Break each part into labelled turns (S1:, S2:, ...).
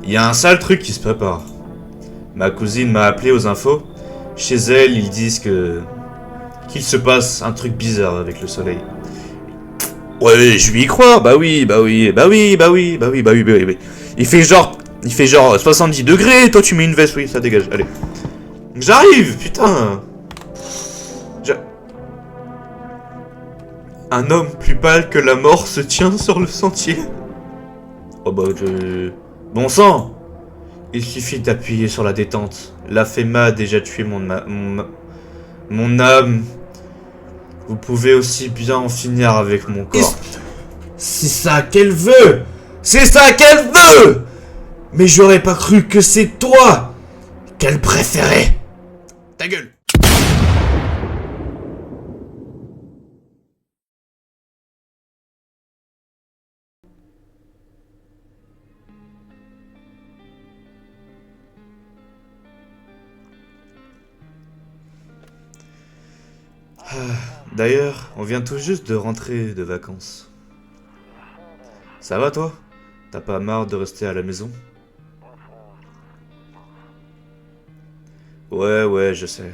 S1: Il y a un sale truc qui se prépare. Ma cousine m'a appelé aux infos. Chez elle, ils disent qu'il se passe un truc bizarre avec le soleil. Ouais, je lui y crois. Bah oui. Il fait genre 70 degrés. Toi, tu mets une veste. Oui, ça dégage. Allez. J'arrive, putain. Un homme plus pâle que la mort se tient sur le sentier. Oh bah bon sang. Il suffit d'appuyer sur la détente. La FEMA a déjà tué mon âme. Vous pouvez aussi bien en finir avec mon corps. C'est ça qu'elle veut. C'est ça qu'elle veut. Mais j'aurais pas cru que c'est toi qu'elle préférait. Ta gueule. D'ailleurs, on vient tout juste de rentrer de vacances. Ça va toi? T'as pas marre de rester à la maison? Ouais, je sais.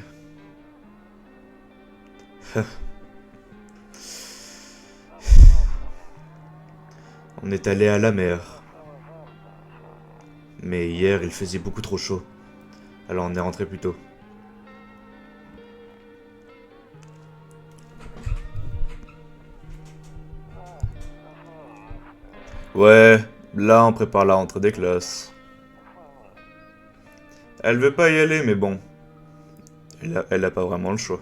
S1: On est allé à la mer. Mais hier, il faisait beaucoup trop chaud. Alors on est rentré plus tôt. Ouais, là on prépare la rentrée des classes. Elle veut pas y aller, mais bon. Elle a pas vraiment le choix.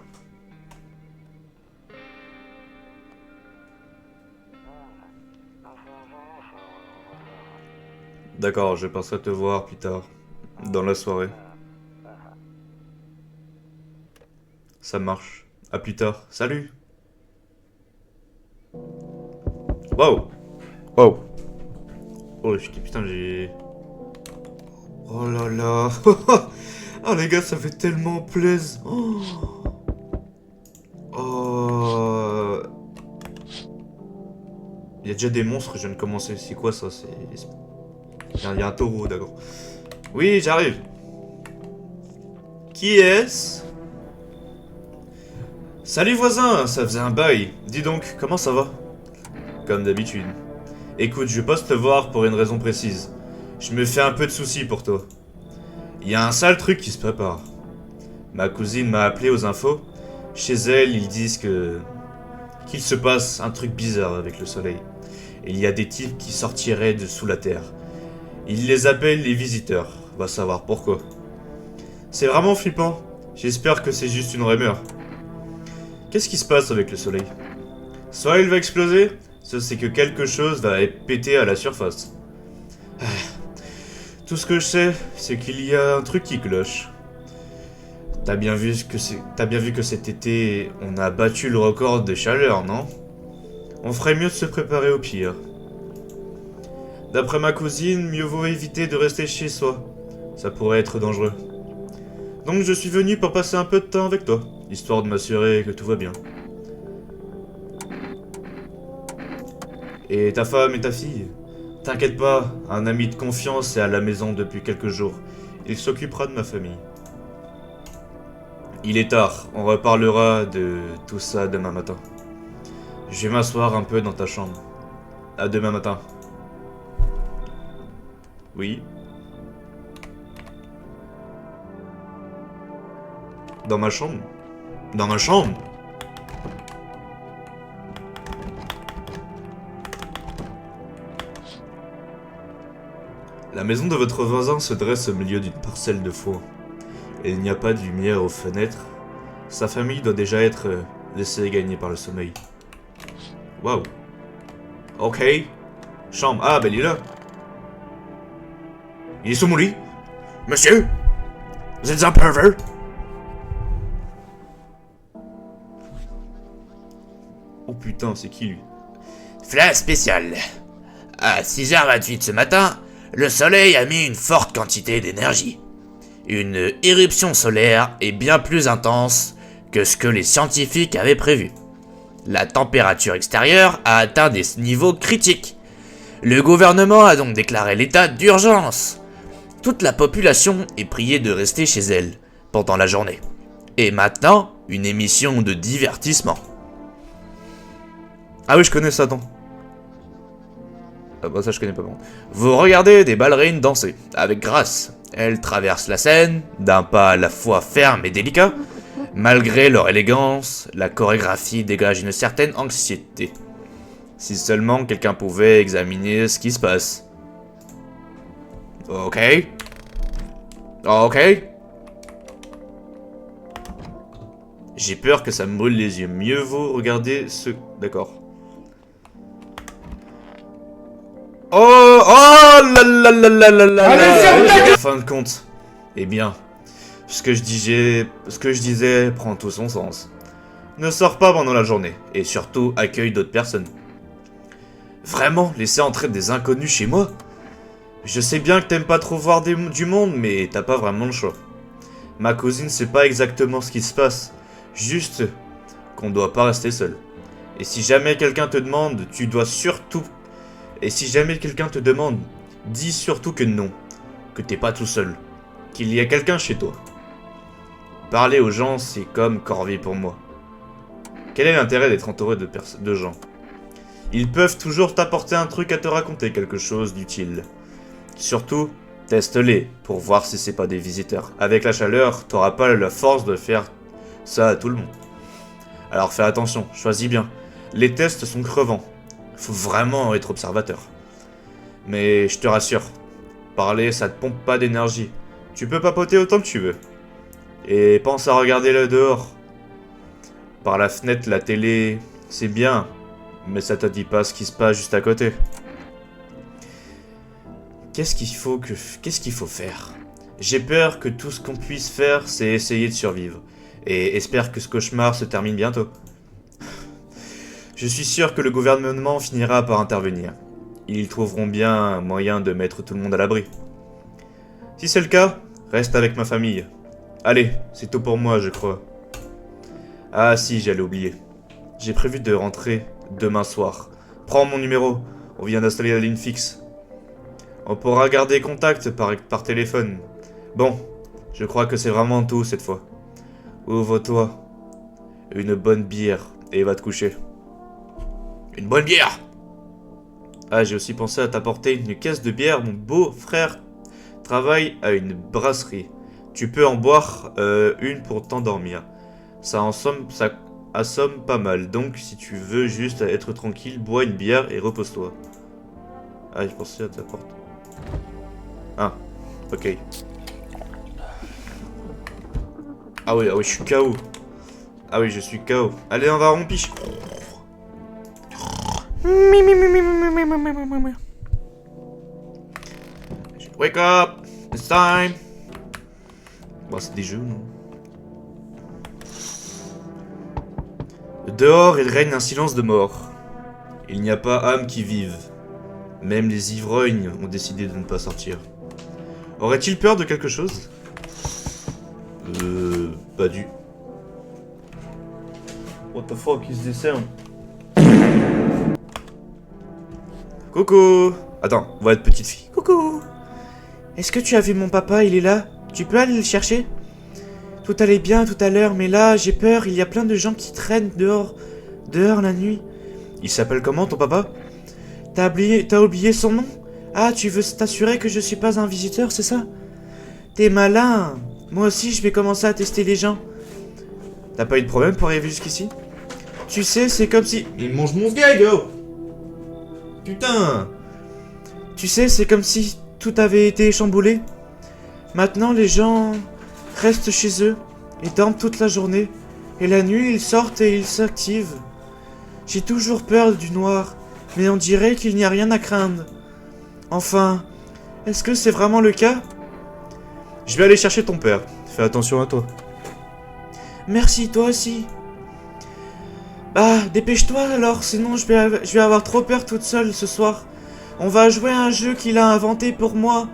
S1: D'accord, je penserai te voir plus tard. Dans la soirée. Ça marche. À plus tard. Salut. Wow. Wow. Oh putain, j'ai... Oh là là. Oh les gars, ça fait tellement plaisir. Oh. Il y a déjà des monstres, je viens de commencer. C'est quoi ça? Il y a un taureau, d'accord. Oui, j'arrive. Qui est-ce? Salut voisin, ça faisait un bail. Dis donc, comment ça va? Comme d'habitude. Écoute, je passe te voir pour une raison précise. Je me fais un peu de soucis pour toi. Il y a un sale truc qui se prépare. Ma cousine m'a appelé aux infos. Chez elle, ils disent qu'il se passe un truc bizarre avec le soleil. Il y a des types qui sortiraient de sous la terre. Ils les appellent les visiteurs. Va savoir pourquoi. C'est vraiment flippant. J'espère que c'est juste une rumeur. Qu'est-ce qui se passe avec le soleil? Soit il va exploser, soit c'est que quelque chose va péter à la surface. Tout ce que je sais, c'est qu'il y a un truc qui cloche. T'as bien vu que cet été, on a battu le record de chaleur, non? On ferait mieux de se préparer au pire. D'après ma cousine, mieux vaut éviter de rester chez soi. Ça pourrait être dangereux. Donc je suis venu pour passer un peu de temps avec toi, histoire de m'assurer que tout va bien. Et ta femme et ta fille? T'inquiète pas, un ami de confiance est à la maison depuis quelques jours. Il s'occupera de ma famille. Il est tard, on reparlera de tout ça demain matin. Je vais m'asseoir un peu dans ta chambre. À demain matin. Oui? Dans ma chambre? Dans ma chambre? La maison de votre voisin se dresse au milieu d'une parcelle de foin. Et il n'y a pas de lumière aux fenêtres. Sa famille doit déjà être laissée gagner par le sommeil. Waouh. Ok. Chambre. Ah, ben il est là. Il est sous mon lit. Monsieur? Vous êtes un pervers? Oh putain, c'est qui lui?
S2: Flash spécial. À 6h28 ce matin, le soleil a mis une forte quantité d'énergie. Une éruption solaire est bien plus intense que ce que les scientifiques avaient prévu. La température extérieure a atteint des niveaux critiques. Le gouvernement a donc déclaré l'état d'urgence. Toute la population est priée de rester chez elle pendant la journée. Et maintenant, une émission de divertissement.
S1: Ah oui, je connais ça, attends. Ah bah ça je connais pas bon.
S2: Vous regardez des ballerines danser, avec grâce. Elles traversent la scène, d'un pas à la fois ferme et délicat. Malgré leur élégance, la chorégraphie dégage une certaine anxiété. Si seulement quelqu'un pouvait examiner ce qui se passe. Ok. Ok.
S1: J'ai peur que ça me brûle les yeux. Mieux vaut regarder ce... D'accord. Oh là là là là là là. En fin de compte, eh bien, ce que je disais prend tout son sens. Ne sors pas pendant la journée, et surtout accueille d'autres personnes. Vraiment, laisser entrer des inconnus chez moi? Je sais bien que t'aimes pas trop voir du monde, mais t'as pas vraiment le choix. Ma cousine sait pas exactement ce qui se passe, juste qu'on doit pas rester seul. Et si jamais quelqu'un te demande, tu dois surtout... Et si jamais quelqu'un te demande, dis surtout que non, que t'es pas tout seul, qu'il y a quelqu'un chez toi. Parler aux gens, c'est comme corvée pour moi. Quel est l'intérêt d'être entouré de gens? Ils peuvent toujours t'apporter un truc à te raconter, quelque chose d'utile. Surtout, teste-les pour voir si c'est pas des visiteurs. Avec la chaleur, t'auras pas la force de faire ça à tout le monde. Alors fais attention, choisis bien. Les tests sont crevants. Faut vraiment être observateur. Mais je te rassure, parler ça te pompe pas d'énergie. Tu peux papoter autant que tu veux. Et pense à regarder le dehors. Par la fenêtre, la télé, c'est bien, mais ça te dit pas ce qui se passe juste à côté. Qu'est-ce qu'il faut faire? J'ai peur que tout ce qu'on puisse faire, c'est essayer de survivre. Et espère que ce cauchemar se termine bientôt. Je suis sûr que le gouvernement finira par intervenir. Ils trouveront bien un moyen de mettre tout le monde à l'abri. Si c'est le cas, reste avec ma famille. Allez, c'est tout pour moi, je crois. Ah si, j'allais oublier. J'ai prévu de rentrer demain soir. Prends mon numéro, on vient d'installer la ligne fixe. On pourra garder contact par téléphone. Bon, je crois que c'est vraiment tout cette fois. Ouvre-toi. Une bonne bière et va te coucher.
S2: Une bonne bière!
S1: Ah, j'ai aussi pensé à t'apporter une caisse de bière. Mon beau-frère travaille à une brasserie. Tu peux en boire une pour t'endormir. Ça assomme pas mal. Donc, si tu veux juste être tranquille, bois une bière et repose-toi. Ah, je pensais à t'apporter. Ah, ok. Ah oui, je suis KO. Ah oui, je suis KO. Allez, on va rompiche. Wake up! It's time! Bon, c'est des jeux, non? Dehors, il règne un silence de mort. Il n'y a pas âme qui vive. Même les ivrognes ont décidé de ne pas sortir. Aurait-il peur de quelque chose? Pas du... What the fuck is this sound? Coucou! Attends, on va être petite fille.
S3: Coucou! Est-ce que tu as vu mon papa? Il est là? Tu peux aller le chercher? Tout allait bien tout à l'heure, mais là, j'ai peur. Il y a plein de gens qui traînent dehors la nuit.
S1: Il s'appelle comment ton papa?
S3: T'as oublié son nom? Ah, tu veux t'assurer que je suis pas un visiteur, c'est ça? T'es malin! Moi aussi, je vais commencer à tester les gens.
S1: T'as pas eu de problème pour arriver jusqu'ici?
S3: Tu sais, c'est comme si...
S1: Il mange mon sgeg, oh! Putain!
S3: Tu sais, c'est comme si tout avait été chamboulé. Maintenant, les gens restent chez eux et dorment toute la journée. Et la nuit, ils sortent et ils s'activent. J'ai toujours peur du noir, mais on dirait qu'il n'y a rien à craindre. Enfin, est-ce que c'est vraiment le cas?
S1: Je vais aller chercher ton père. Fais attention à toi.
S3: Merci, toi aussi. Bah, dépêche-toi alors, sinon je vais avoir trop peur toute seule ce soir. On va jouer à un jeu qu'il a inventé pour moi.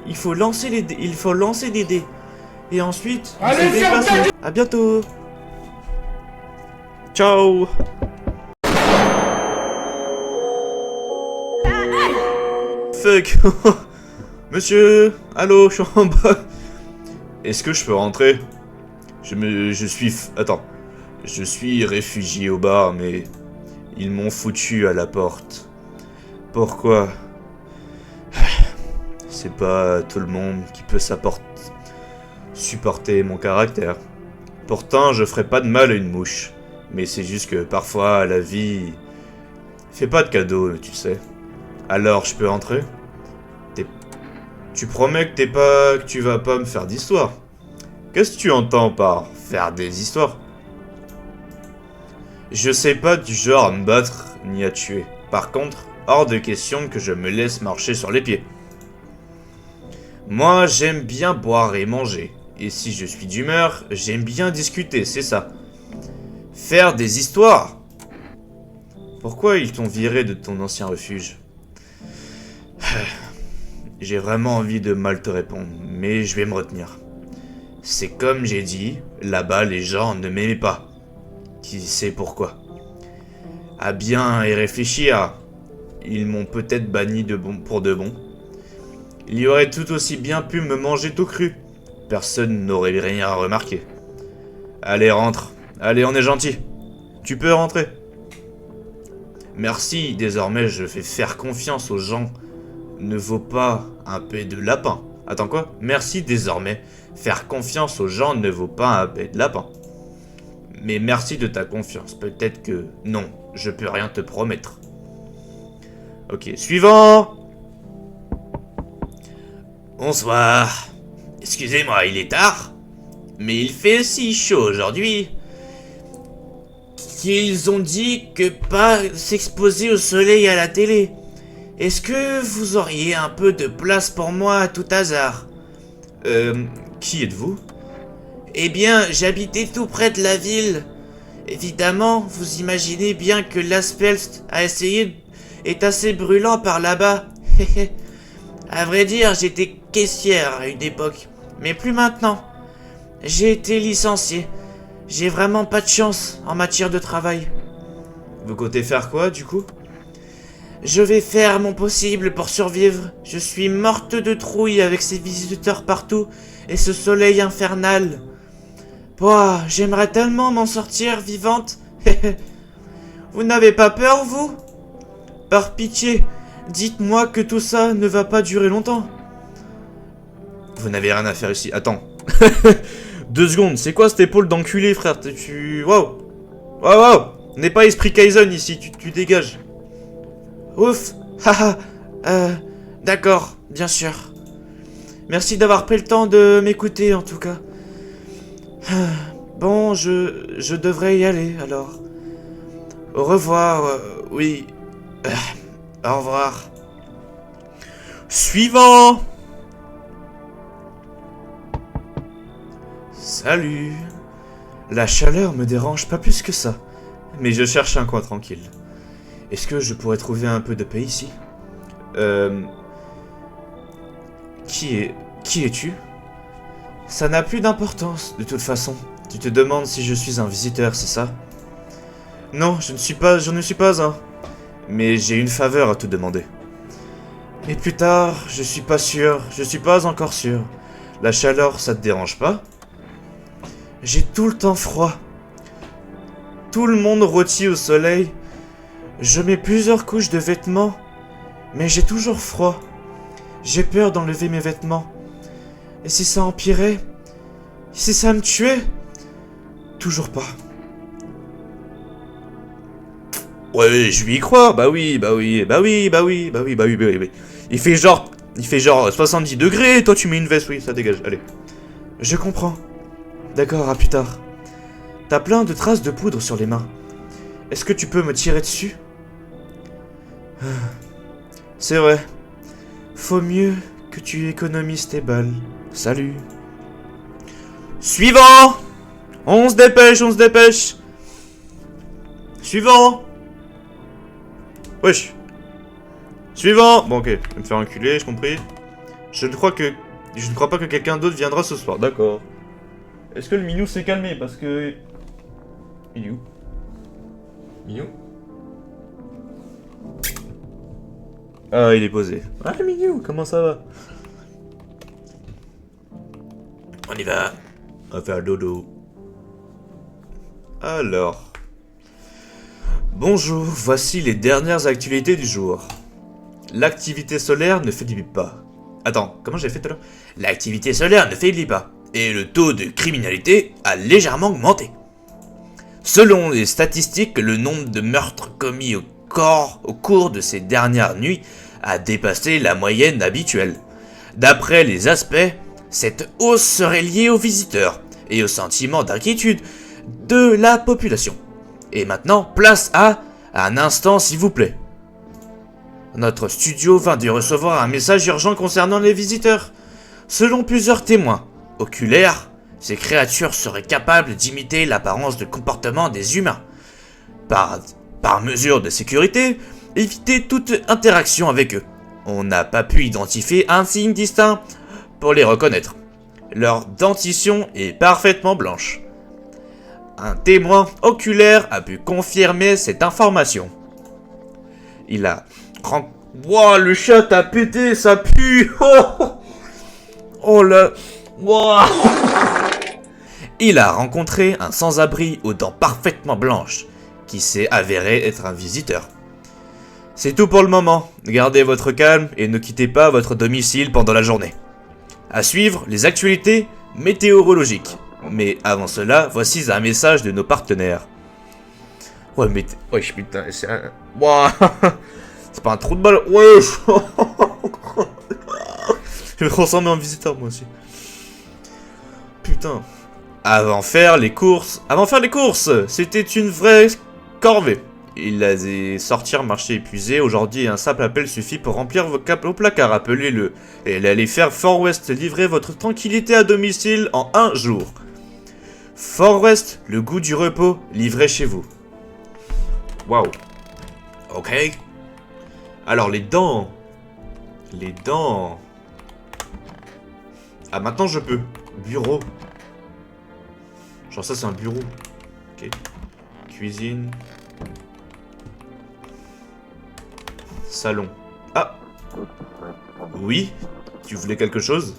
S3: Il faut lancer des dés. Et ensuite, à bientôt.
S1: Ciao! Fuck! Monsieur, allô, je suis en bas. Est-ce que je peux rentrer? Attends. Je suis réfugié au bar, mais ils m'ont foutu à la porte. Pourquoi? C'est pas tout le monde qui peut supporter mon caractère. Pourtant, je ferai pas de mal à une mouche. Mais c'est juste que parfois, la vie fait pas de cadeaux, tu sais. Alors, je peux entrer? Tu promets que tu vas pas me faire d'histoire? Qu'est-ce que tu entends par faire des histoires? Je sais pas du genre à me battre ni à tuer. Par contre, hors de question que je me laisse marcher sur les pieds. Moi, j'aime bien boire et manger. Et si je suis d'humeur, j'aime bien discuter, c'est ça. Faire des histoires? Pourquoi ils t'ont viré de ton ancien refuge? J'ai vraiment envie de mal te répondre, mais je vais me retenir. C'est comme j'ai dit, là-bas les gens ne m'aimaient pas. Qui sait pourquoi? À bien y réfléchir, ils m'ont peut-être banni pour de bon. Il y aurait tout aussi bien pu me manger tout cru. Personne n'aurait rien remarqué. Allez, rentre. Allez, on est gentil. Tu peux rentrer. Merci, désormais je fais faire confiance aux gens. Ne vaut pas un paix de lapin. Attends quoi? Merci, désormais. Faire confiance aux gens ne vaut pas un paix de lapin. Mais merci de ta confiance. Peut-être que... Non, je peux rien te promettre. Ok, suivant.
S2: Bonsoir. Excusez-moi, il est tard. Mais il fait si chaud aujourd'hui qu'ils ont dit que pas s'exposer au soleil à la télé. Est-ce que vous auriez un peu de place pour moi à tout hasard?
S1: Qui êtes-vous?
S2: Eh bien, j'habitais tout près de la ville. Évidemment, vous imaginez bien que l'asphalt à essayer est assez brûlant par là-bas. À vrai dire, j'étais caissière à une époque, mais plus maintenant. J'ai été licencié. J'ai vraiment pas de chance en matière de travail.
S1: Vous comptez faire quoi, du coup?
S2: Je vais faire mon possible pour survivre. Je suis morte de trouille avec ces visiteurs partout et ce soleil infernal. Pouah, j'aimerais tellement m'en sortir vivante. Vous n'avez pas peur, vous? Par pitié, dites-moi que tout ça ne va pas durer longtemps.
S1: Vous n'avez rien à faire ici. Attends. 2 secondes, c'est quoi cette épaule d'enculé, frère? Waouh! Waouh! On n'est pas esprit Kaizen ici, tu dégages.
S2: Ouf. Haha. D'accord, bien sûr. Merci d'avoir pris le temps de m'écouter en tout cas. Bon, je devrais y aller alors. Au revoir, oui. Au revoir.
S1: Suivant. Salut. La chaleur me dérange pas plus que ça. Mais je cherche un coin tranquille. Est-ce que je pourrais trouver un peu de paix ici? Qui es-tu? Ça n'a plus d'importance, de toute façon. Tu te demandes si je suis un visiteur, c'est ça? Non, je ne suis pas un. Mais j'ai une faveur à te demander. Mais plus tard, je suis pas encore sûr. La chaleur, ça te dérange pas? J'ai tout le temps froid. Tout le monde rôtit au soleil. Je mets plusieurs couches de vêtements, mais j'ai toujours froid. J'ai peur d'enlever mes vêtements. Et si ça empirait? Si ça me tuait? Toujours pas. Ouais, je lui crois. Bah oui. Il fait genre 70 degrés, toi tu mets une veste, oui, ça dégage, allez. Je comprends. D'accord, à plus tard. T'as plein de traces de poudre sur les mains. Est-ce que tu peux me tirer dessus? C'est vrai. Faut mieux que tu économises tes balles. Salut. Suivant. On se dépêche. Suivant. Wesh. Suivant. Bon, ok, je vais me faire enculer, j'ai compris. Je ne crois pas que quelqu'un d'autre viendra ce soir, d'accord. Est-ce que le minou s'est calmé? Parce que... Il est où? Minou? Ah, il est posé. Ah, Minou, comment ça va?
S2: On y va.
S1: On va faire dodo. Alors. Bonjour, voici les dernières actualités du jour. L'activité solaire ne faiblit pas. Attends, comment j'ai fait tout à l'heure?
S2: L'activité solaire ne faiblit pas, et le taux de criminalité a légèrement augmenté. Selon les statistiques, le nombre de meurtres commis au cours de ces dernières nuits a dépassé la moyenne habituelle. D'après les aspects, cette hausse serait liée aux visiteurs et au sentiment d'inquiétude de la population. Et maintenant, place à un instant s'il vous plaît. Notre studio vient de recevoir un message urgent concernant les visiteurs. Selon plusieurs témoins oculaires, ces créatures seraient capables d'imiter l'apparence de comportement des humains. Par mesure de sécurité, évitez toute interaction avec eux. On n'a pas pu identifier un signe distinct pour les reconnaître. Leur dentition est parfaitement blanche. Un témoin oculaire a pu confirmer cette information. Il a... Wouah, le chat a pété, ça pue. Oh là... Wouah. Il a rencontré un sans-abri aux dents parfaitement blanches, qui s'est avéré être un visiteur. C'est tout pour le moment. Gardez votre calme et ne quittez pas votre domicile pendant la journée. À suivre, les actualités météorologiques. Mais avant cela, voici un message de nos partenaires. Ouais, mais... Wesh, putain, c'est un... Wouah. C'est pas un trou de balle. Wesh. Je vais me transformer en visiteur, moi aussi. Putain. Avant faire les courses, c'était une vraie corvée. Il allait sortir marché épuisé. Aujourd'hui, un simple appel suffit pour remplir vos placards. Appelez-le. Et il allait faire Fort West livrer votre tranquillité à domicile en un jour. Fort West, le goût du repos, livré chez vous. Waouh. Ok. Alors, les dents. Les dents. Ah, maintenant je peux. Bureau. Genre ça, c'est un bureau. Ok. Cuisine. Salon. Ah. Oui. Tu voulais quelque chose?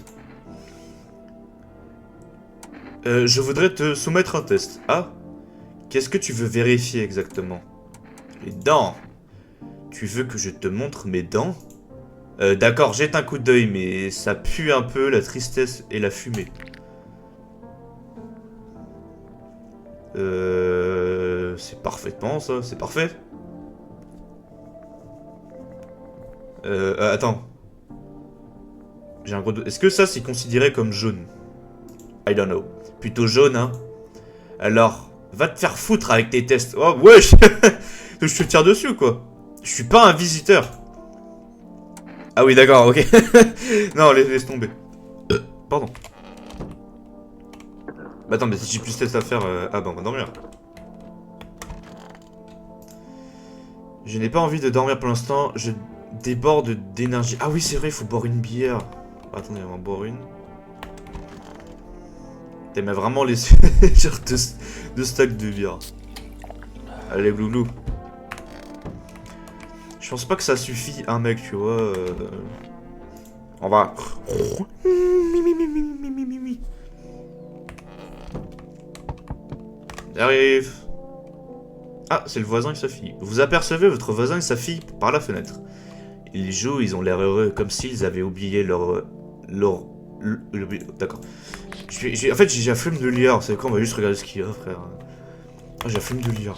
S2: Je voudrais te soumettre un test. Ah. Qu'est-ce que tu veux vérifier exactement? Les dents. Tu veux que je te montre mes dents? D'accord, jette un coup d'œil, mais ça pue un peu la tristesse et la fumée. C'est parfaitement ça, c'est parfait. Attends. J'ai un gros doute. Est-ce que ça c'est considéré comme jaune? I don't know. Plutôt jaune, hein. Alors, va te faire foutre avec tes tests. Oh, wesh. Je te tire dessus, quoi. Je suis pas un visiteur. Ah oui, d'accord, ok. Non, laisse tomber. Pardon. Bah attends, mais si j'ai plus de tests à faire... Ah bah on va dormir. Je n'ai pas envie de dormir pour l'instant. Je déborde d'énergie. Ah oui, c'est vrai, il faut boire une bière. Attendez, on va en boire une. T'aimes vraiment les... genre deux stacks de bière. Allez, glouglou. Je pense pas que ça suffit un mec, tu vois. On va... J'arrive. Ah, c'est le voisin et sa fille. Vous apercevez votre voisin et sa fille par la fenêtre. Ils jouent, ils ont l'air heureux, comme s'ils avaient oublié leur... D'accord. En fait, j'ai la flemme de lire. C'est quoi, on va juste regarder ce qu'il y a, frère. Ah, j'ai la flemme de lire.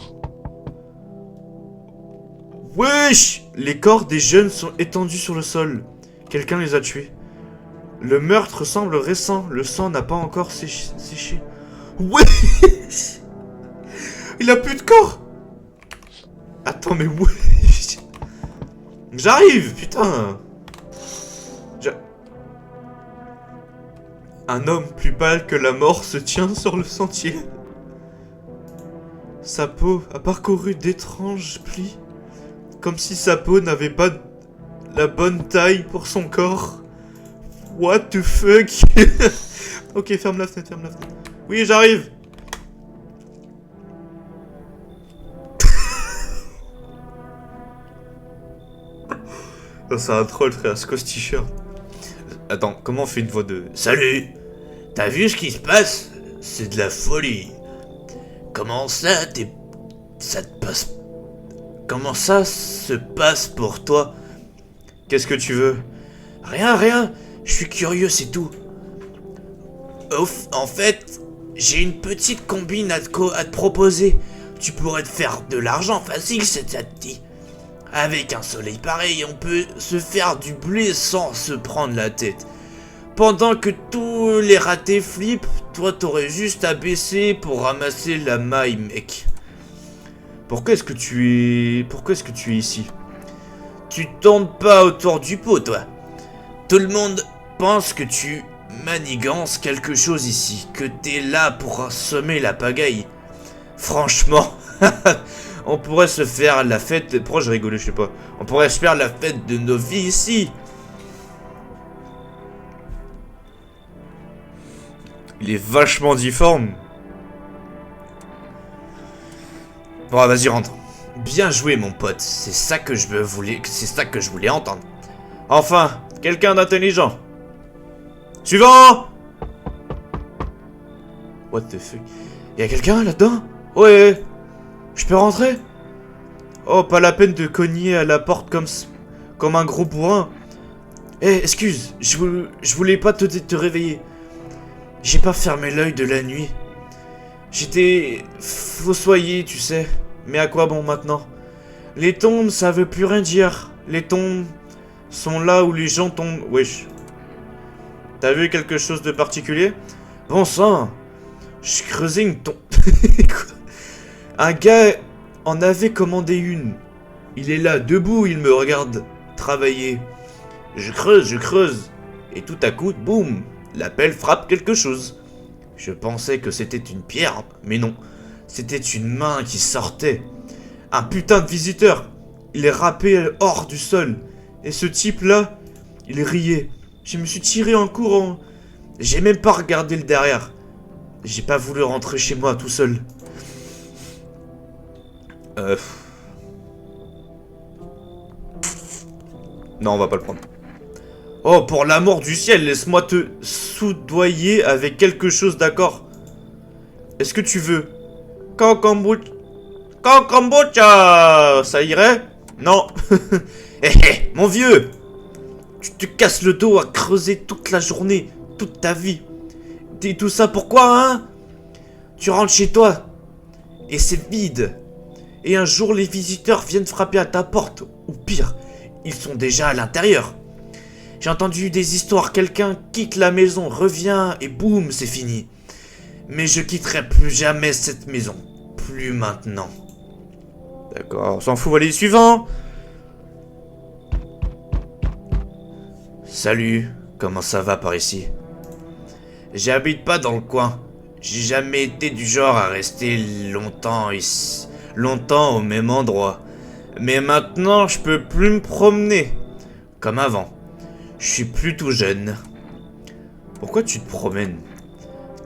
S2: Wesh! Les corps des jeunes sont étendus sur le sol. Quelqu'un les a tués. Le meurtre semble récent. Le sang n'a pas encore séché. Wesh! Il a plus de corps! Attends, mais wesh! J'arrive, putain! Un homme plus pâle que la mort se tient sur le sentier. Sa peau a parcouru d'étranges plis. Comme si sa peau n'avait pas la bonne taille pour son corps. What the fuck? Ok, ferme la fenêtre, Oui, j'arrive. Oh, c'est un troll, frère, c'est quoi ce t-shirt? Attends, comment on fait une voix de... Salut! T'as vu ce qui se passe? C'est de la folie. Comment ça, ça te passe... Comment ça se passe pour toi?
S1: Qu'est-ce que tu veux?
S2: Rien. Je suis curieux, c'est tout. En fait, j'ai une petite combine à te proposer. Tu pourrais te faire de l'argent facile, ça te dit. Avec un soleil pareil, on peut se faire du blé sans se prendre la tête. Pendant que tous les ratés flippent, toi t'aurais juste à baisser pour ramasser la maille, mec.
S1: Pourquoi est-ce que tu es ici?
S2: Tu tournes pas autour du pot, toi. Tout le monde pense que tu manigances quelque chose ici, que t'es là pour semer la pagaille. Franchement, on pourrait se faire la fête...
S1: Pourquoi je rigolais, je sais pas.
S2: On pourrait se faire la fête de nos vies ici.
S1: Il est vachement difforme. Bon, vas-y, rentre.
S2: Bien joué, mon pote. C'est ça que je voulais entendre.
S1: Enfin, quelqu'un d'intelligent. Suivant! What the fuck?
S3: Y'a quelqu'un là-dedans?
S1: Ouais.
S3: Je peux rentrer?
S1: Oh, pas la peine de cogner à la porte comme un gros bourrin.
S3: Eh, excuse, je voulais pas te réveiller. J'ai pas fermé l'œil de la nuit. J'étais fossoyé, tu sais. Mais à quoi bon maintenant? Les tombes, ça veut plus rien dire. Les tombes sont là où les gens tombent.
S1: Wesh. T'as vu quelque chose de particulier?
S3: Bon sang, je creusais une tombe. Un gars en avait commandé une. Il est là, debout, il me regarde travailler.
S2: Je creuse. Et tout à coup, boum, la pelle frappe quelque chose. Je pensais que c'était une pierre, mais non. C'était une main qui sortait.
S3: Un putain de visiteur. Il est râpé hors du sol. Et ce type-là, il riait. Je me suis tiré en courant. J'ai même pas regardé le derrière. J'ai pas voulu rentrer chez moi tout seul.
S1: Non, on va pas le prendre.
S3: Oh, pour l'amour du ciel, laisse-moi te soudoyer avec quelque chose, d'accord? Est-ce que tu veux Kombucha, ça irait? Non.
S2: Hé, mon vieux,
S3: tu te casses le dos à creuser toute la journée, toute ta vie. Et tout ça pourquoi, hein? Tu rentres chez toi et c'est vide. Et un jour, les visiteurs viennent frapper à ta porte. Ou pire, ils sont déjà à l'intérieur. J'ai entendu des histoires, quelqu'un quitte la maison, revient et boum, c'est fini. Mais je quitterai plus jamais cette maison. Plus maintenant.
S1: D'accord, on s'en fout, allez, suivant.
S2: Salut, comment ça va par ici? J'habite pas dans le coin. J'ai jamais été du genre à rester longtemps ici, longtemps au même endroit. Mais maintenant, je peux plus me promener comme avant. Je suis plus tout jeune.
S1: Pourquoi tu te promènes?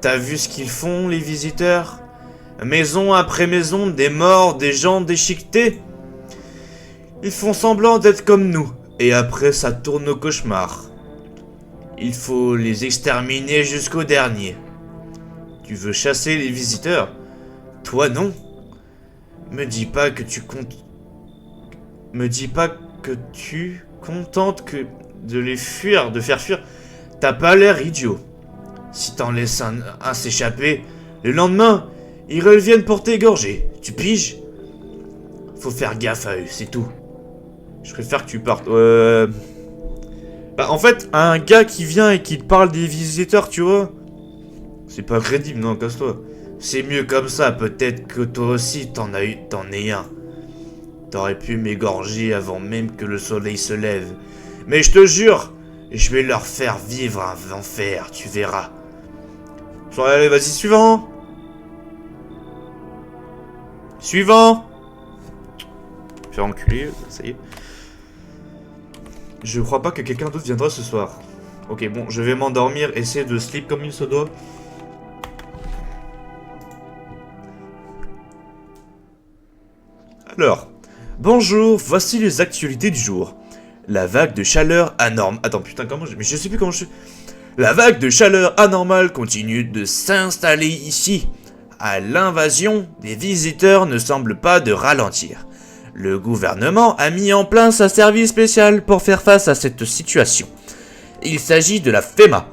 S3: T'as vu ce qu'ils font, les visiteurs? Maison après maison, des morts, des gens déchiquetés. Ils font semblant d'être comme nous. Et après, ça tourne au cauchemar. Il faut les exterminer jusqu'au dernier.
S1: Tu veux chasser les visiteurs?
S3: Toi, non. Me dis pas que tu comptes... Me dis pas que tu contentes que de les fuir, de faire fuir. T'as pas l'air idiot. Si t'en laisses un s'échapper, le lendemain, ils reviennent pour t'égorger. Tu piges? Faut faire gaffe à eux, c'est tout.
S1: Je préfère que tu partes. Bah, en fait, un gars qui vient et qui te parle des visiteurs, tu vois, c'est pas crédible, non, casse-toi.
S3: C'est mieux comme ça, peut-être que toi aussi t'en aies un. T'aurais pu m'égorger avant même que le soleil se lève. Mais je te jure, je vais leur faire vivre un enfer, tu verras.
S1: Bon, allez, vas-y, suivant. Suivant. Faire enculer, ça y est. Je crois pas que quelqu'un d'autre viendra ce soir. Ok, bon, je vais m'endormir, essayer de sleep comme il se doit. Alors, bonjour, voici les actualités du jour. La vague de chaleur anorme. Attends, putain, comment je... Mais je sais plus comment je...
S2: La vague de chaleur anormale continue de s'installer ici. L'invasion des visiteurs ne semble pas de ralentir. Le gouvernement a mis en place un service spécial pour faire face à cette situation. Il s'agit de la FEMA,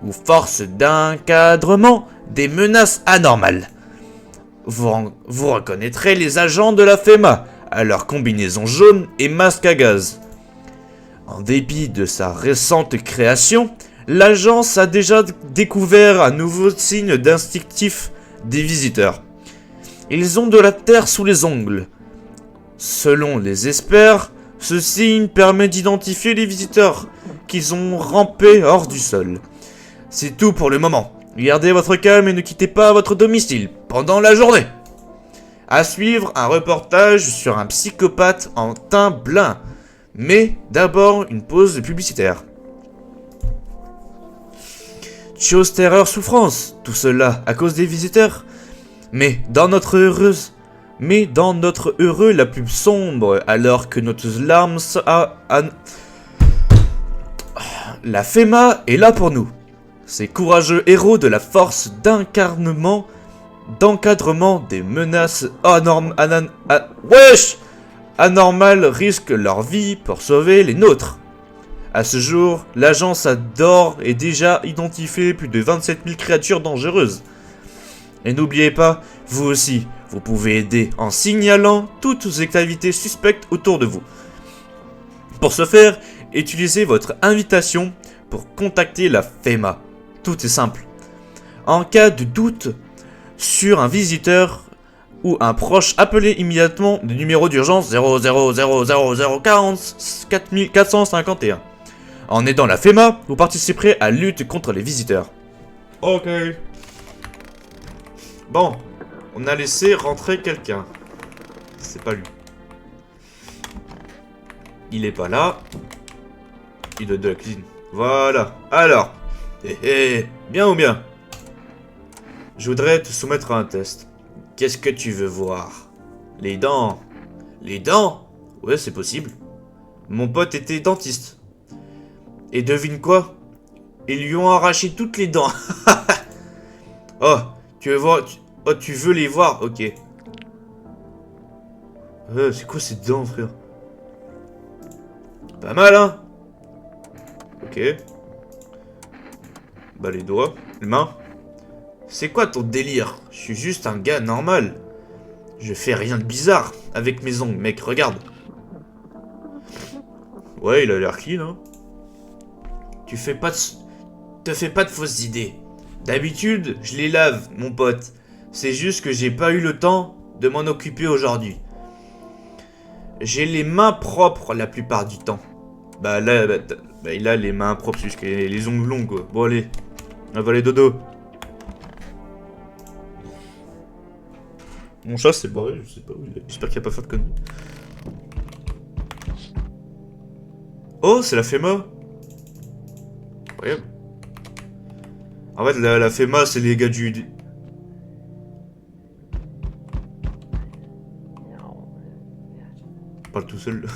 S2: ou Force d'encadrement des menaces anormales. Vous reconnaîtrez les agents de la FEMA à leur combinaison jaune et masque à gaz. En dépit de sa récente création, l'agence a déjà découvert un nouveau signe d'instinctif des visiteurs. Ils ont de la terre sous les ongles. Selon les experts, ce signe permet d'identifier les visiteurs qui ont rampé hors du sol. C'est tout pour le moment. Gardez votre calme et ne quittez pas votre domicile pendant la journée. À suivre, un reportage sur un psychopathe en teint blanc. Mais d'abord, une pause publicitaire. Chose, terreur, souffrance, tout cela à cause des visiteurs. Mais dans notre heureux la plus sombre, alors que notre larme la FEMA est là pour nous. Ces courageux héros de la force d'encadrement des menaces anormales risquent leur vie pour sauver les nôtres. À ce jour, l'agence a d'or et déjà identifié plus de 27 000 créatures dangereuses. Et n'oubliez pas, vous aussi, vous pouvez aider en signalant toutes les activités suspectes autour de vous. Pour ce faire, utilisez votre invitation pour contacter la FEMA. Tout est simple. En cas de doute sur un visiteur ou un proche, appelez immédiatement le numéro d'urgence 0000451. En aidant la FEMA, vous participerez à la lutte contre les visiteurs.
S1: Ok. Bon, on a laissé rentrer quelqu'un. C'est pas lui. Il est pas là. Il est de la cuisine. Voilà. Alors. Bien ou bien? Je voudrais te soumettre à un test. Qu'est-ce que tu veux voir? Les dents. Les dents? Ouais, c'est possible. Mon pote était dentiste. Et devine quoi? Ils lui ont arraché toutes les dents. Oh, tu veux voir? Oh, tu veux les voir? Ok. C'est quoi ces dents, frère? Pas mal, hein? Ok. Bah, les doigts. Les mains. C'est quoi ton délire? Je suis juste un gars normal. Je fais rien de bizarre avec mes ongles, mec, regarde. Ouais, il a l'air clean, hein. Te fais pas de fausses idées. D'habitude, je les lave, mon pote. C'est juste que j'ai pas eu le temps de m'en occuper aujourd'hui. J'ai les mains propres la plupart du temps. Bah là, il a les mains propres, juste les ongles longs, quoi. Bon, allez. On va aller dodo. Mon chat s'est barré, je sais pas où il est. J'espère qu'il a pas fait de conneries. Oh, c'est la FEMA. Incroyable. En fait, la FEMA, c'est les gars du... Je parle tout seul.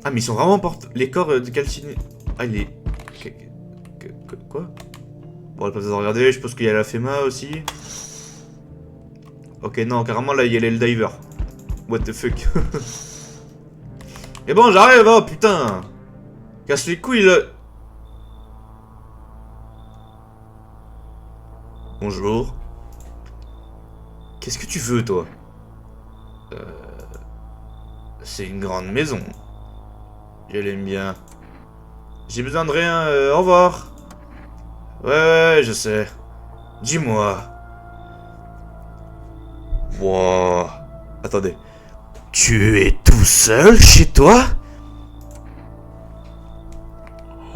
S1: Ah, mais ils sont vraiment les corps de calcinés. Ah, il est... Quoi? Bon, on va pas regarder, je pense qu'il y a la FEMA aussi. Ok, non, carrément, là, il y a l'Helldiver. What the fuck. Et bon, j'arrive, oh, putain. Casse les couilles, là. Bonjour. Qu'est-ce que tu veux, toi? C'est une grande maison. Je l'aime bien. J'ai besoin de rien, au revoir. Ouais, je sais. Dis-moi. Wow. Attendez. Tu es tout seul chez toi?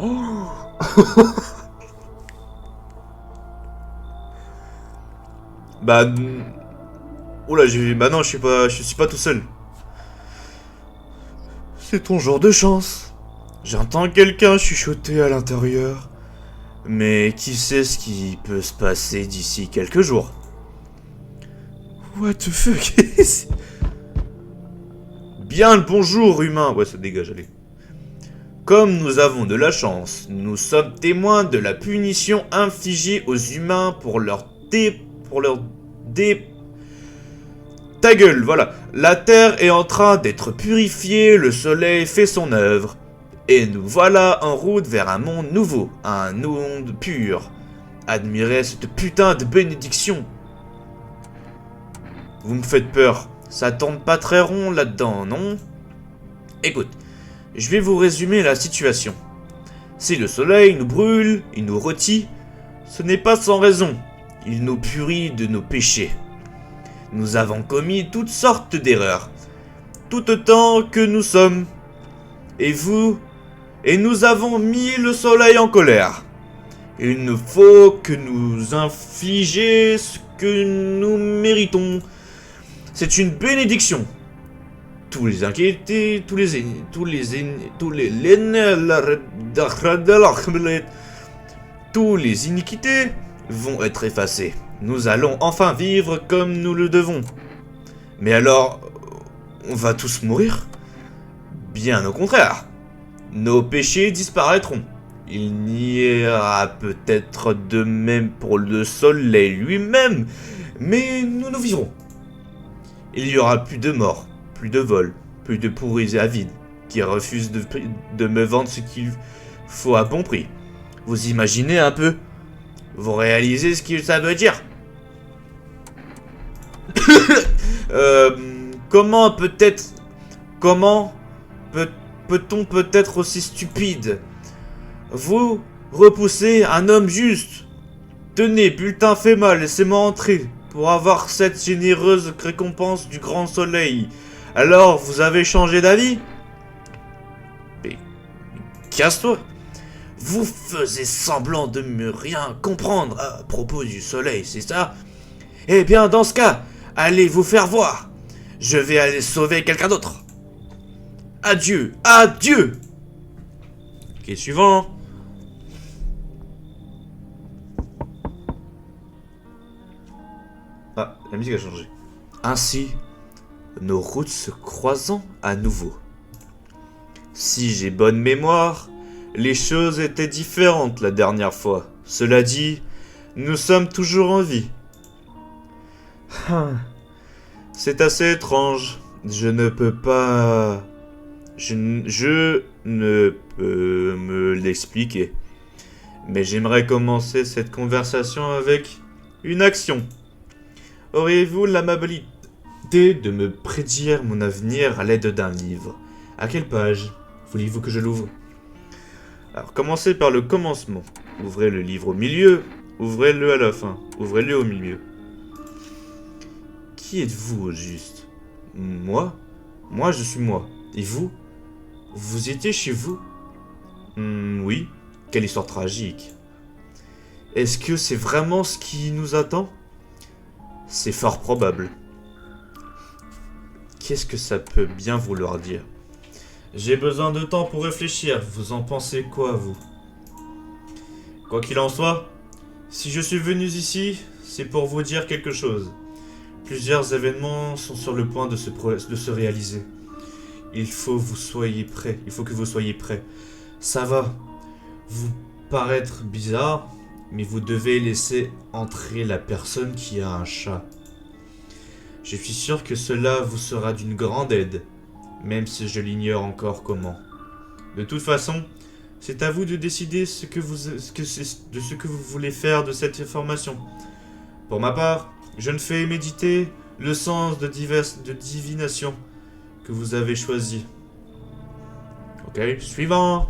S1: Oh. Bah... Oula, bah non, je suis pas tout seul. C'est ton jour de chance. J'entends quelqu'un chuchoter à l'intérieur. Mais qui sait ce qui peut se passer d'ici quelques jours? What the fuck? Bien le bonjour, humain. Ouais, ça dégage, allez. Comme nous avons de la chance, nous sommes témoins de la punition infligée aux humains pour leur Ta gueule, voilà. La terre est en train d'être purifiée, le soleil fait son œuvre. Et nous voilà en route vers un monde nouveau, un monde pur. Admirez cette putain de bénédiction. Vous me faites peur. Ça tourne pas très rond là-dedans, non? Écoute, je vais vous résumer la situation. Si le soleil nous brûle, il nous rôtit, ce n'est pas sans raison. Il nous purifie de nos péchés. Nous avons commis toutes sortes d'erreurs, tout autant que nous sommes. Et nous avons mis le soleil en colère. Il ne faut que nous infliger ce que nous méritons. C'est une bénédiction. Tous les inquiétés, tous les iniquités vont être effacés. Nous allons enfin vivre comme nous le devons. Mais alors, on va tous mourir? Bien au contraire. Nos péchés disparaîtront. Il n'y aura peut-être de même pour le soleil lui-même, mais nous vivrons. Il y aura plus de morts, plus de vols, plus de pourris avides qui refusent de me vendre ce qu'il faut à bon prix. Vous imaginez un peu? Vous réalisez ce que ça veut dire? Comment peut-on peut-être aussi stupide? Vous repoussez un homme juste. Tenez, bulletin fait mal, laissez-moi entrer pour avoir cette généreuse récompense du grand soleil. Alors, vous avez changé d'avis? Mais casse-toi. Vous faisiez semblant de me rien comprendre à propos du soleil, c'est ça? Eh bien, dans ce cas, allez vous faire voir. Je vais aller sauver quelqu'un d'autre. Adieu, adieu. Ok, suivant. Ah, la musique a changé. Ainsi, nos routes se croisant à nouveau. Si j'ai bonne mémoire, les choses étaient différentes la dernière fois. Cela dit, nous sommes toujours en vie. C'est assez étrange. Je ne peux me l'expliquer. Mais j'aimerais commencer cette conversation avec une action. Auriez-vous l'amabilité de me prédire mon avenir à l'aide d'un livre? À quelle page voulez-vous que je l'ouvre? Alors, commencez par le commencement. Ouvrez le livre au milieu, ouvrez-le à la fin, ouvrez-le au milieu. Qui êtes-vous au juste? Moi? Moi, je suis moi. Et vous? Vous étiez chez vous? Oui. Quelle histoire tragique. Est-ce que c'est vraiment ce qui nous attend? C'est fort probable. Qu'est-ce que ça peut bien vouloir dire? J'ai besoin de temps pour réfléchir. Vous en pensez quoi, vous? Quoi qu'il en soit, si je suis venu ici, c'est pour vous dire quelque chose. Plusieurs événements sont sur le point de se réaliser. Il faut que vous soyez prêts. Ça va vous paraître bizarre, mais vous devez laisser entrer la personne qui a un chat. Je suis sûr que cela vous sera d'une grande aide, même si je l'ignore encore comment. De toute façon, c'est à vous de décider de ce que vous voulez faire de cette information. Pour ma part, je ne fais méditer le sens de divination que vous avez choisi. Ok, suivant.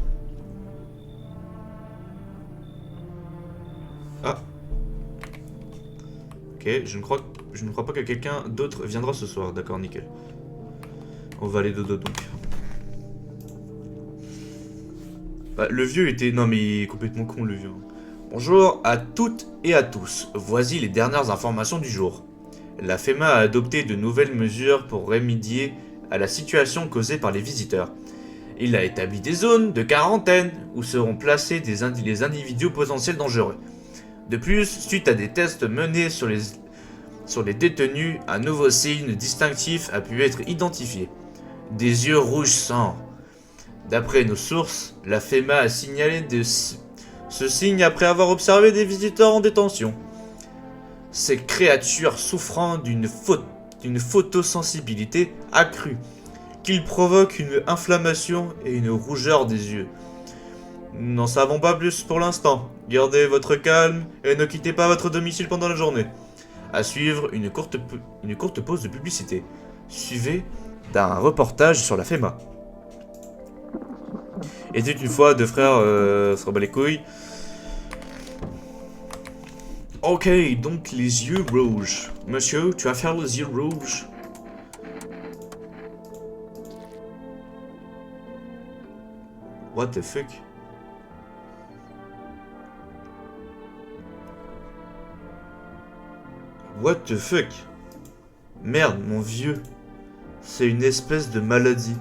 S1: Ah. Ok, je ne crois pas que quelqu'un d'autre viendra ce soir. D'accord, nickel. On va aller dodo donc. Bah, le vieux était... Non mais il est complètement con le vieux. Bonjour à toutes et à tous. Voici les dernières informations du jour. La FEMA a adopté de nouvelles mesures pour remédier à la situation causée par les visiteurs. Il a établi des zones de quarantaine où seront placés les individus potentiels dangereux. De plus, suite à des tests menés sur les détenus, un nouveau signe distinctif a pu être identifié. Des yeux rouge sang, D'après nos sources, la FEMA a signalé ce signe après avoir observé des visiteurs en détention. Ces créatures souffrant d'une photosensibilité accrue, qu'ils provoquent une inflammation et une rougeur des yeux. Nous n'en savons pas plus pour l'instant. Gardez votre calme et ne quittez pas votre domicile pendant la journée. À suivre, une courte pause de publicité, suivie d'un reportage sur la FEMA. Était une fois deux frères se rebat les couilles. Ok, donc les yeux rouges. Monsieur, tu vas faire les yeux rouges. What the fuck? What the fuck? Merde, mon vieux. C'est une espèce de maladie.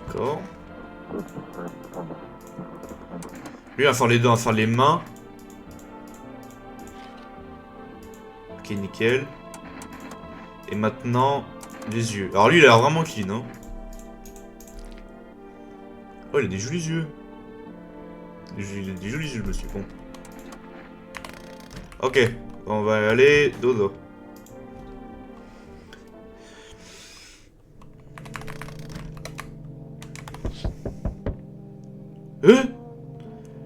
S1: D'accord. Lui, il va faire les deux, on va faire les mains. Ok, nickel. Et maintenant, les yeux. Alors lui, il a l'air vraiment clean, hein. Oh, il a des jolis yeux. Il a des jolis yeux, le monsieur. Bon. Ok, on va aller dodo.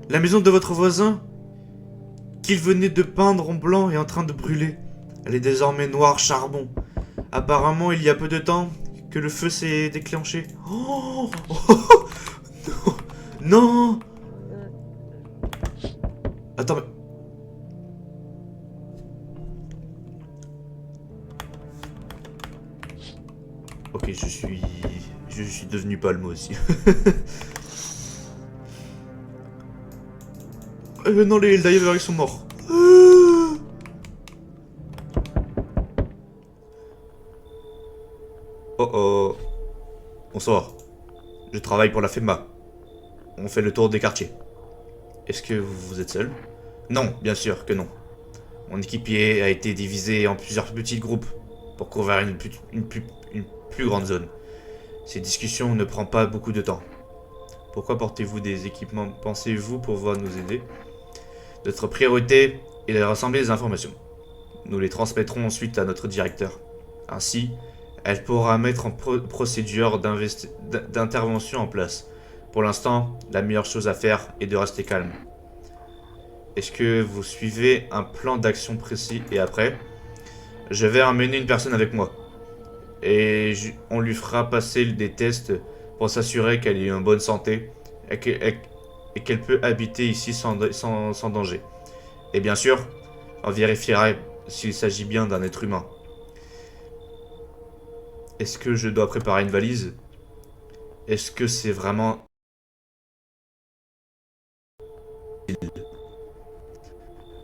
S1: La maison de votre voisin, qu'il venait de peindre en blanc, est en train de brûler. Elle est désormais noire charbon. Apparemment, il y a peu de temps que le feu s'est déclenché. Oh, non, non. Attends, mais... Ok, je suis devenu palme aussi. Non, les divers ils sont morts. Oh oh. Bonsoir. Je travaille pour la FEMA. On fait le tour des quartiers. Est-ce que vous êtes seul? Non, bien sûr que non. Mon équipier a été divisé en plusieurs petits groupes pour couvrir une plus grande zone. Ces discussions ne prennent pas beaucoup de temps. Pourquoi portez-vous des équipements, pensez-vous, pour pouvoir nous aider? Notre priorité est de rassembler les informations. Nous les transmettrons ensuite à notre directeur. Ainsi, elle pourra mettre en procédure d'intervention en place. Pour l'instant, la meilleure chose à faire est de rester calme. Est-ce que vous suivez un plan d'action précis? Et après, je vais emmener une personne avec moi. Et on lui fera passer des tests pour s'assurer qu'elle est en bonne santé et qu'elle peut habiter ici sans danger. Et bien sûr, on vérifiera s'il s'agit bien d'un être humain. Est-ce que je dois préparer une valise? Est-ce que c'est vraiment...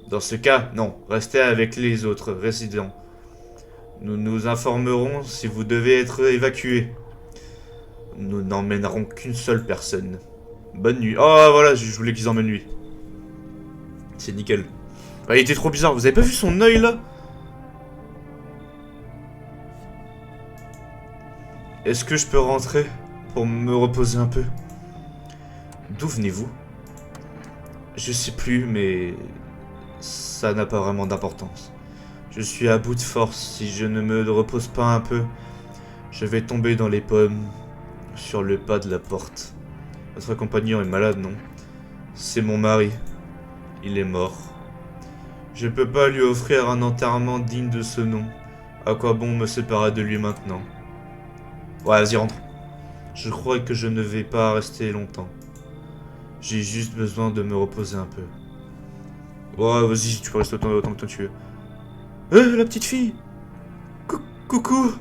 S1: Dans ce cas, non. Restez avec les autres résidents. Nous nous informerons si vous devez être évacué. Nous n'emmènerons qu'une seule personne. Bonne nuit. Oh voilà, je voulais qu'ils emmènent lui. C'est nickel. Ah, il était trop bizarre, vous avez pas vu son œil là? Est-ce que je peux rentrer pour me reposer un peu? D'où venez-vous? Je sais plus, mais ça n'a pas vraiment d'importance. Je suis à bout de force. Si je ne me repose pas un peu, je vais tomber dans les pommes sur le pas de la porte. Votre compagnon est malade, non? C'est mon mari. Il est mort. Je peux pas lui offrir un enterrement digne de ce nom. À quoi bon me séparer de lui maintenant? Ouais, vas-y, rentre. Je crois que je ne vais pas rester longtemps. J'ai juste besoin de me reposer un peu. Ouais, vas-y, tu peux rester autant que tu veux. La petite fille! Coucou!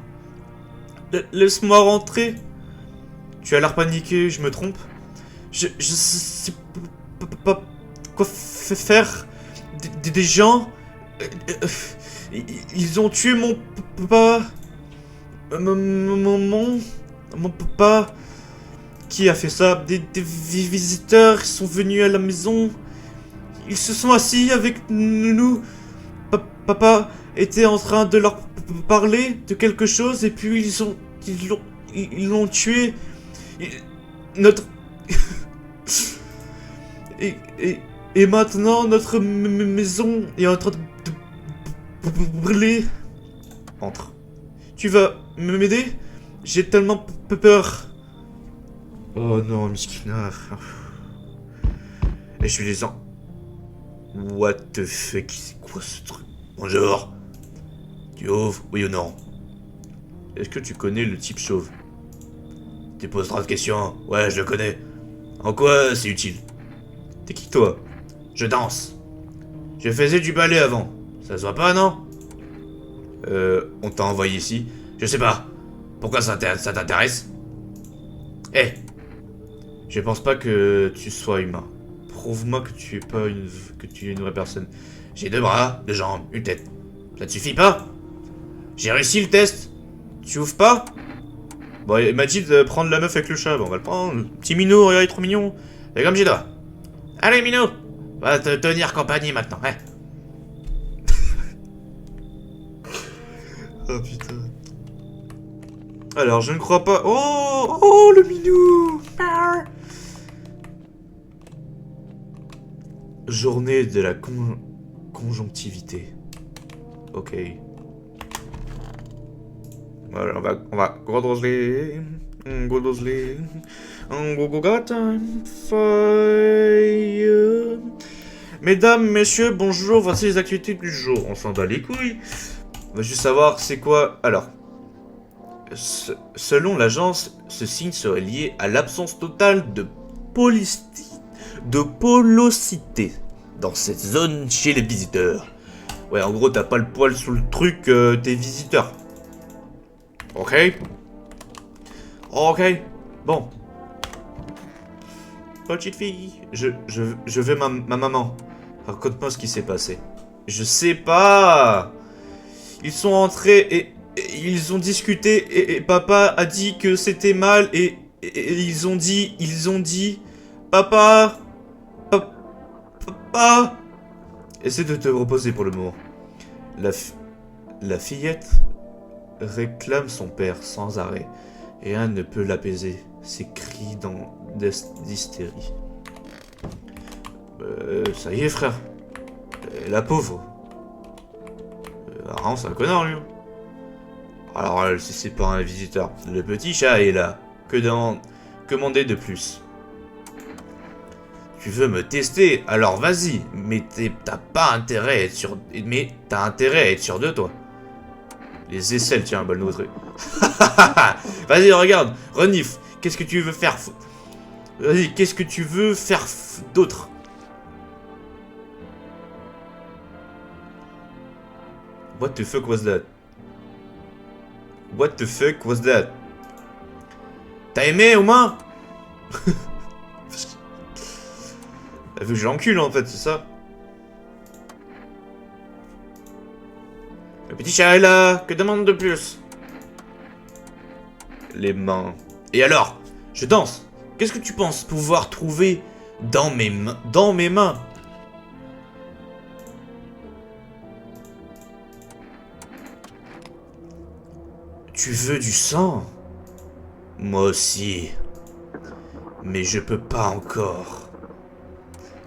S1: Laisse-moi rentrer! Tu as l'air paniqué, je me trompe? Je sais pas quoi faire. Des gens... Ils ont tué mon papa... Mon papa... Qui a fait ça? Des visiteurs sont venus à la maison.
S3: Ils se sont assis avec nous. Papa était en train de leur parler de quelque chose et puis ils l'ont tué. Notre... et maintenant, notre maison est en train de brûler. Entre. Tu vas m'aider? J'ai tellement peur. Oh non, Miskina. Et je suis les ans. What the fuck, c'est quoi ce truc? Bonjour. Tu ouvres, oui ou non? Est-ce que tu connais le type chauve? Tu poses trop de questions. Ouais, je le connais. En quoi c'est utile? T'es qui toi? Je danse. Je faisais du ballet avant. Ça se voit pas, non? On t'a envoyé ici. Je sais pas. Pourquoi ça t'intéresse? Eh, je pense pas que tu sois humain. Prouve-moi que tu es une vraie personne. J'ai 2 bras, 2 jambes, une tête. Ça te suffit pas? J'ai réussi le test. Tu ouvres pas? Bon, il m'a dit de prendre la meuf avec le chat. Bon, on va le prendre. Petit minou, regarde, il est trop mignon. Fais comme j'ai dois. Allez, minou. Va te tenir compagnie maintenant, hein. Oh putain. Alors, je ne crois pas... Oh, le minou. Journée de la conjonctivité. Ok. Voilà, on va grodoser. Mesdames, messieurs, bonjour, voici les activités du jour. On s'en bat les couilles. On va juste savoir c'est quoi... Alors... Selon l'agence, ce signe serait lié à l'absence totale de polosité dans cette zone chez les visiteurs. Ouais, en gros, t'as pas le poil sous le truc, t'es visiteur. Ok. Ok. Bon. Petite fille. Je veux ma maman. Raconte-moi ce qui s'est passé. Je sais pas. Ils sont entrés et ils ont discuté et papa a dit que c'était mal et ils ont dit papa. Essaie de te reposer pour le moment. La fillette réclame son père sans arrêt. Et rien ne peut l'apaiser. Ses cris d'hystérie. Ça y est, frère. La pauvre. Vraiment, c'est un connard, lui. Alors, si c'est pas un visiteur. Le petit chat est là. Que demander de plus? Tu veux me tester? Alors vas-y. Mais t'as pas intérêt à être sûr... Mais t'as intérêt à être sûr de toi. Les aisselles, tiens, balle nous truc. Vas-y, regarde, renifle. Qu'est-ce que tu veux faire? Vas-y, qu'est-ce que tu veux faire d'autre? What the fuck was that? What the fuck was that? T'as aimé au moins? Vu que je l'encule en fait, c'est ça? Le petit chat est là, que demande de plus? Les mains. Et alors? Je danse. Qu'est-ce que tu penses pouvoir trouver dans mes mains? Tu veux du sang? Moi aussi. Mais je peux pas encore.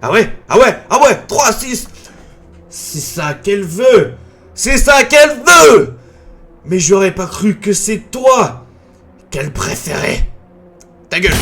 S3: Ah ouais? 3 à 6. C'est ça qu'elle veut. C'est ça qu'elle veut. Mais j'aurais pas cru que c'est toi qu'elle préférait. Ta gueule.